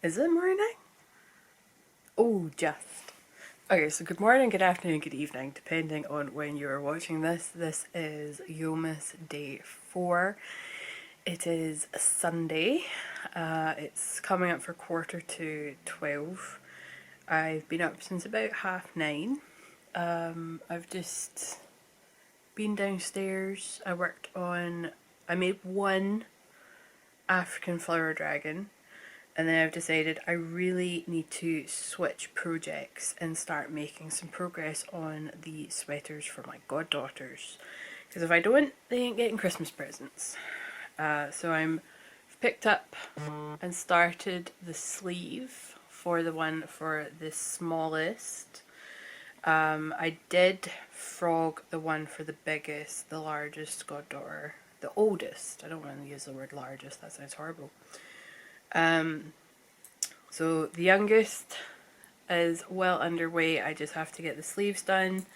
Is it morning? Oh, just. Okay, so good morning, good afternoon, good evening, depending on when you are watching this. This is Yulemas day 4. It is Sunday. It's coming up for 12:15. I've been up since about 9:30. I've just been downstairs. I made one African flower dragon. And then I've decided I really need to switch projects and start making some progress on the sweaters for my goddaughters. Because if I don't, they ain't getting Christmas presents. So I've picked up and started the sleeve for the one for the smallest. I did frog the one for the biggest, the largest goddaughter, the oldest. I don't want to use the word largest, that sounds horrible. So the youngest is well underway. I just have to get the sleeves done.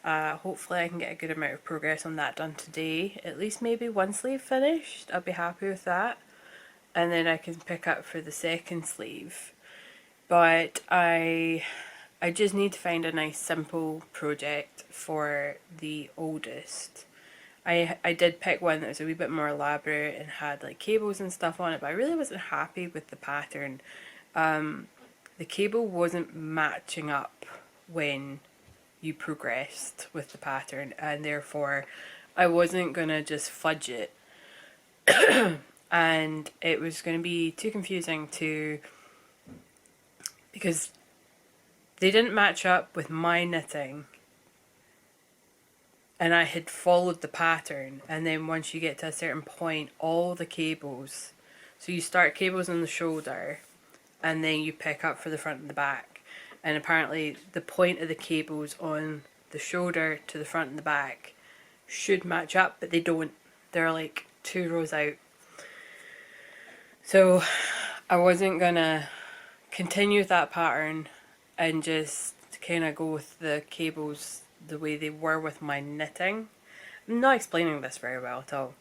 Hopefully I can get a good amount of progress on that done today. At least maybe one sleeve finished. I'll be happy with that. And then I can pick up for the second sleeve. But I just need to find a nice simple project for the oldest. I did pick one that was a wee bit more elaborate and had like cables and stuff on it, but I really wasn't happy with the pattern. The cable wasn't matching up when you progressed with the pattern, and therefore I wasn't gonna just fudge it and it was gonna be too confusing because they didn't match up with my knitting. And I had followed the pattern, and then once you get to a certain point, all the cables, so you start cables on the shoulder, and then you pick up for the front and the back. And apparently the point of the cables on the shoulder to the front and the back should match up, but they don't. They're like 2 rows out. So I wasn't gonna continue with that pattern and just kind of go with the cables the way they were with my knitting. I'm not explaining this very well at all,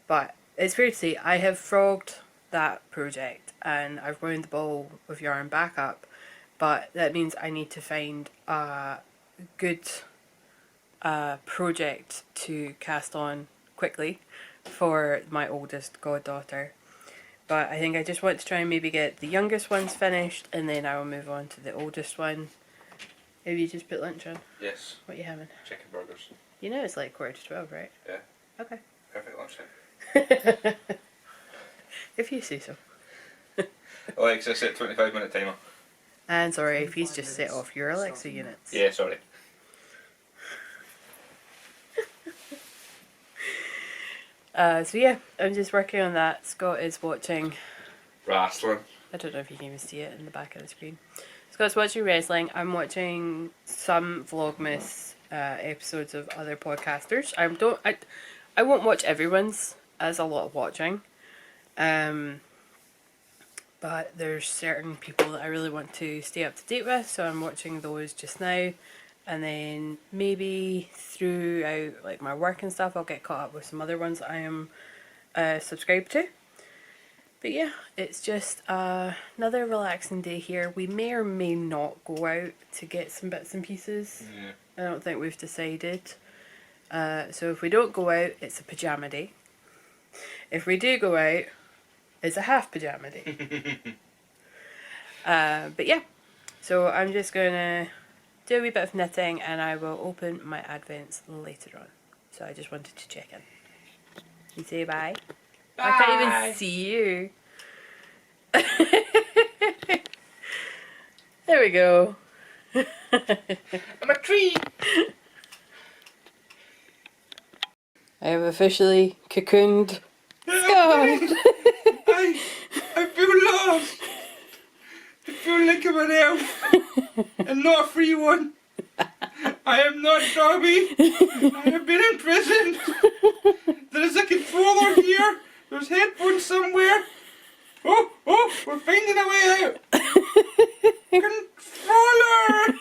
but it's fair to say I have frogged that project and I've wound the ball of yarn back up, but that means I need to find a good project to cast on quickly for my oldest goddaughter. But I think I just want to try and maybe get the youngest ones finished, and then I will move on to the oldest one. Have you just put lunch on? Yes. What are you having? Chicken burgers. You know it's like 11:45, right? Yeah. Okay. Perfect lunchtime. If you say so. Alexa, set 25-minute timer. And sorry if he's just set off your Alexa units. Yeah, sorry. So yeah, I'm just working on that. Scott is watching Wrestling. I don't know if you can even see it in the back of the screen. Scott's watching wrestling. I'm watching some Vlogmas episodes of other podcasters. I won't watch everyone's, as a lot of watching. But there's certain people that I really want to stay up to date with, so I'm watching those just now. And then maybe throughout like my work and stuff, I'll get caught up with some other ones that I am subscribed to. But yeah, it's just another relaxing day here. We may or may not go out to get some bits and pieces. Yeah. I don't think we've decided. So if we don't go out, it's a pyjama day. If we do go out, it's a half pyjama day. But yeah, so I'm just going to do a wee bit of knitting and I will open my advents later on. So I just wanted to check in. You say bye? Bye. I can't even see you. There we go. I'm a tree! I have officially cocooned Scott. I feel lost. I feel like I'm an elf and not a free one. I am not Dobby. I have been in prison. There is a controller here. There's headphones somewhere. Oh, we're finding a way out. Controller.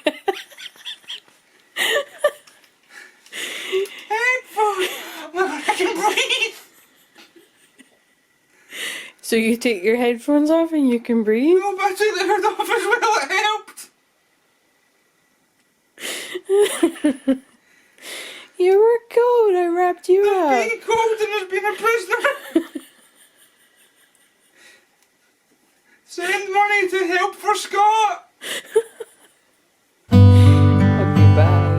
Headphones. I can breathe. So you take your headphones off and you can breathe? No, but I took the hood off as well, it helped. You were cold, I wrapped you I've up. been cold and has been a prisoner. Send money to help for Scott. Okay, bye.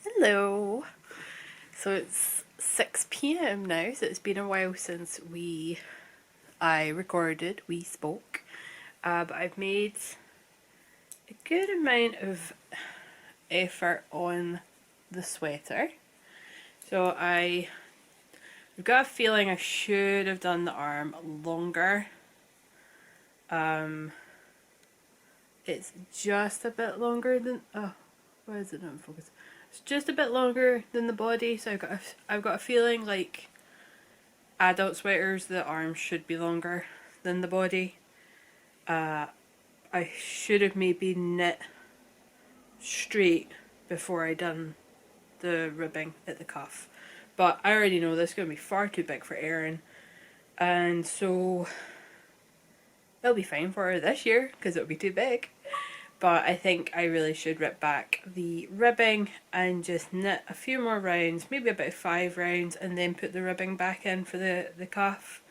Hello. So it's 6 p.m. now, so it's been a while since we spoke. But I've made a good amount of effort on the sweater. So I've got a feeling I should have done the arm longer. It's just a bit longer than, oh, why is it not in focus? It's just a bit longer than the body, so I've got a feeling like adult sweaters, the arms should be longer than the body. I should have maybe knit straight before I done the ribbing at the cuff, but I already know this is going to be far too big for Erin, and so it'll be fine for her this year because it'll be too big. But I think I really should rip back the ribbing and just knit a few more rounds, maybe about 5 rounds, and then put the ribbing back in for the cuff.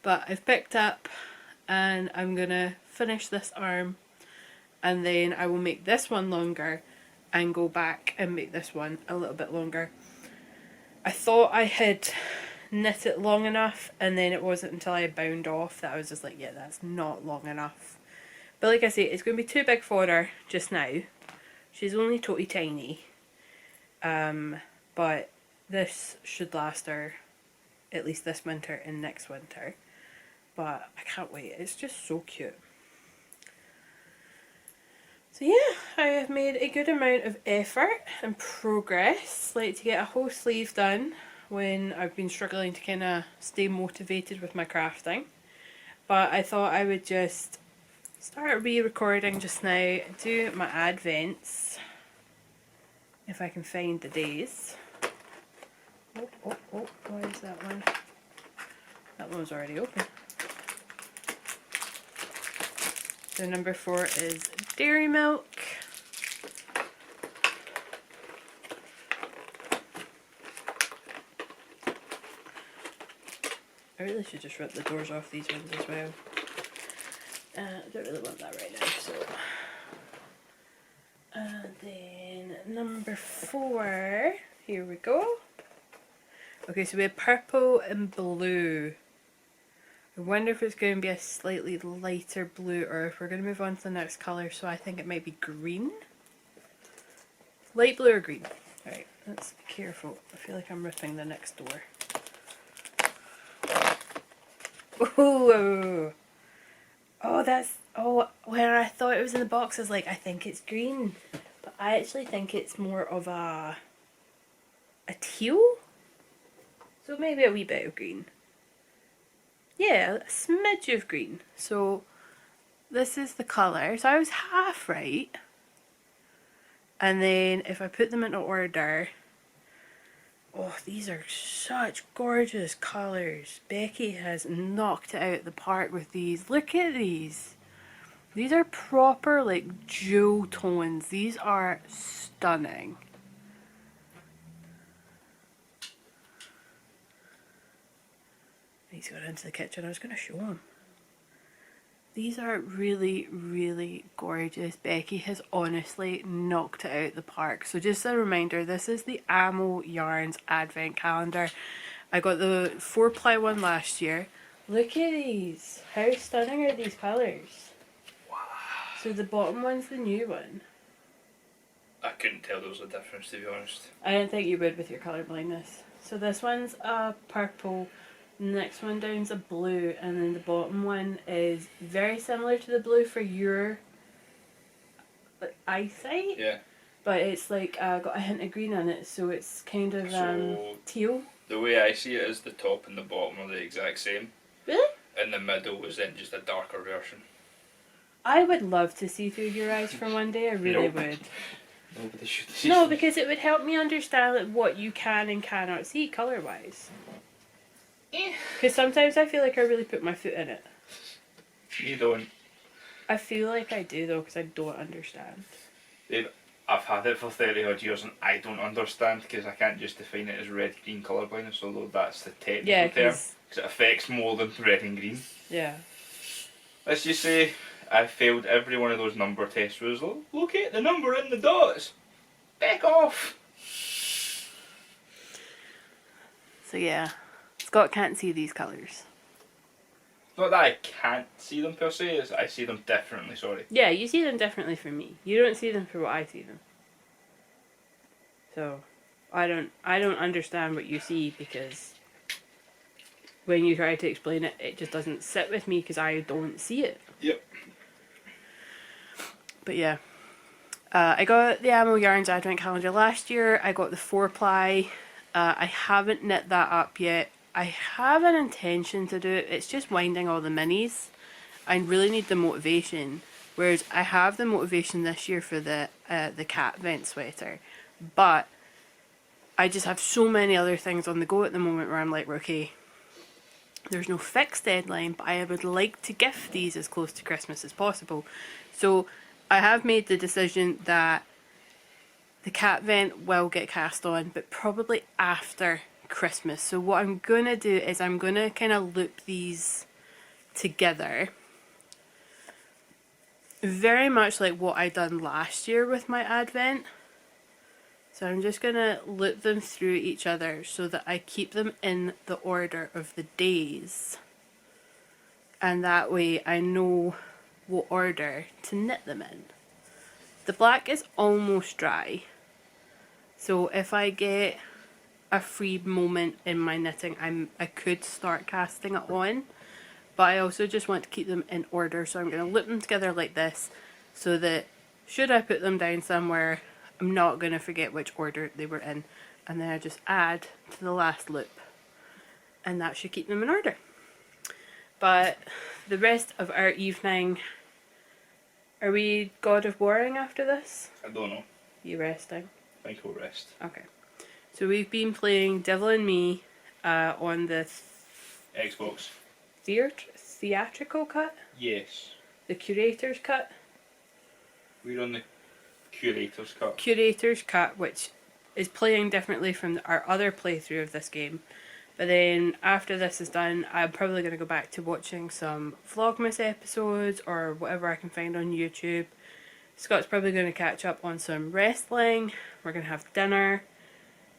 But I've picked up and I'm gonna finish this arm, and then I will make this one longer and go back and make this one a little bit longer. I thought I had knit it long enough, and then it wasn't until I bound off that I was just like, yeah, that's not long enough. But like I say, it's going to be too big for her just now. She's only totally tiny. But this should last her at least this winter and next winter. But I can't wait. It's just so cute. So yeah, I have made a good amount of effort and progress. Like to get a whole sleeve done when I've been struggling to kind of stay motivated with my crafting. But I thought I would just start re-recording just now, do my advents, if I can find the days. Oh, why is that one? That one was already open. So number 4 is dairy milk. I really should just rip the doors off these ones as well. I don't really want that right now, so. And then number 4, here we go. Okay, so we have purple and blue. I wonder if it's going to be a slightly lighter blue or if we're going to move on to the next colour, so I think it might be green. Light blue or green? Alright, let's be careful. I feel like I'm ripping the next door. Oh, that's... Oh, when I thought it was in the box, I was like, I think it's green. But I actually think it's more of a teal? So maybe a wee bit of green. Yeah, a smidge of green. So this is the colour. So I was half right. And then if I put them into order... Oh, these are such gorgeous colours. Becky has knocked it out of the park with these. Look at these. These are proper, like, jewel tones. These are stunning. He's gone into the kitchen. I was going to show him. These are really, really gorgeous. Becky has honestly knocked it out of the park. So just a reminder, this is the Amo Yarns Advent Calendar. I got the 4-ply one last year. Look at these. How stunning are these colours? Wow. So the bottom one's the new one. I couldn't tell there was a difference, to be honest. I didn't think you would with your colour blindness. So this one's a purple. The next one down's a blue, and then the bottom one is very similar to the blue for your eyesight. Yeah. But it's like got a hint of green in it, so it's kind of teal. The way I see it is the top and the bottom are the exact same. Really? In the middle was then just a darker version. I would love to see through your eyes for one day. I really would. Nobody should see. No, because it would help me understand like, what you can and cannot see colour wise. Because sometimes I feel like I really put my foot in it. You don't. I feel like I do though, because I don't understand. Babe, I've had it for 30 odd years and I don't understand because I can't just define it as red-green colour blindness, although that's the technical term. Because it affects more than red and green. Yeah. Let's just say I failed every one of those number tests. Was locate the number in the dots. Back off. So yeah. Scott can't see these colours. Not that I can't see them per se, is I see them differently, sorry. Yeah, you see them differently from me. You don't see them for what I see them. So, I don't understand what you see because when you try to explain it, it just doesn't sit with me because I don't see it. Yep. But yeah. I got the Amo Yarns Advent Calendar last year. I got the 4-ply. I haven't knit that up yet. I have an intention to do it. It's just winding all the minis. I really need the motivation. Whereas I have the motivation this year for the cat vent sweater. But I just have so many other things on the go at the moment where I'm like, okay, there's no fixed deadline, but I would like to gift these as close to Christmas as possible. So I have made the decision that the cat vent will get cast on, but probably after Christmas. So what I'm going to do is I'm going to kind of loop these together. Very much like what I done last year with my advent. So I'm just going to loop them through each other so that I keep them in the order of the days. And that way I know what order to knit them in. The black is almost dry. So if I get a free moment in my knitting, I could start casting it on. But I also just want to keep them in order. So I'm going to loop them together like this so that should I put them down somewhere, I'm not going to forget which order they were in. And then I just add to the last loop. And that should keep them in order. But the rest of our evening, are we God of Warring after this? I don't know. You resting? I think we'll rest. Okay. So we've been playing Devil and Me on the Xbox. Theatrical cut? Yes. The Curator's cut? We're on the Curator's cut. Curator's cut, which is playing differently from our other playthrough of this game. But then after this is done, I'm probably going to go back to watching some Vlogmas episodes or whatever I can find on YouTube. Scott's probably going to catch up on some wrestling. We're going to have dinner.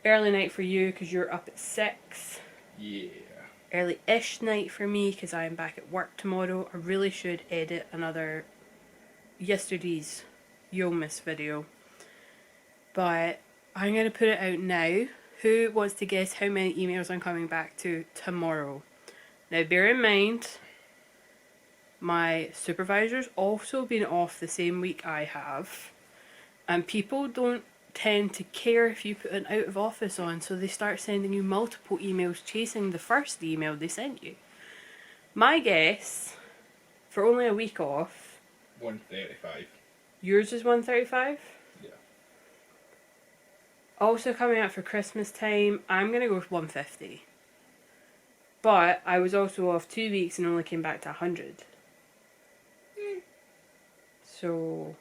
Early night for you because you're up at 6. Yeah. Early-ish night for me because I'm back at work tomorrow. I really should edit another yesterday's Yulemas video. But I'm going to put it out now. Who wants to guess how many emails I'm coming back to tomorrow? Now bear in mind, my supervisor's also been off the same week I have, and people don't tend to care if you put an out of office on, so they start sending you multiple emails chasing the first email they sent you. My guess, for only a week off, 135. yours is 135? Yeah. Also coming up for Christmas time, I'm going to go with 150. But I was also off 2 weeks and only came back to 100. So,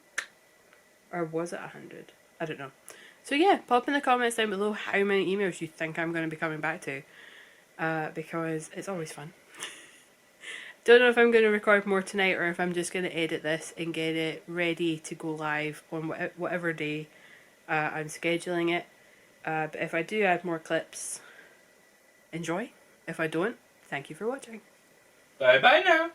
or was it 100? I don't know. So yeah, pop in the comments down below how many emails you think I'm going to be coming back to. Because it's always fun. Don't know if I'm going to record more tonight or if I'm just going to edit this and get it ready to go live on whatever day I'm scheduling it. But if I do add more clips, enjoy. If I don't, thank you for watching. Bye bye now.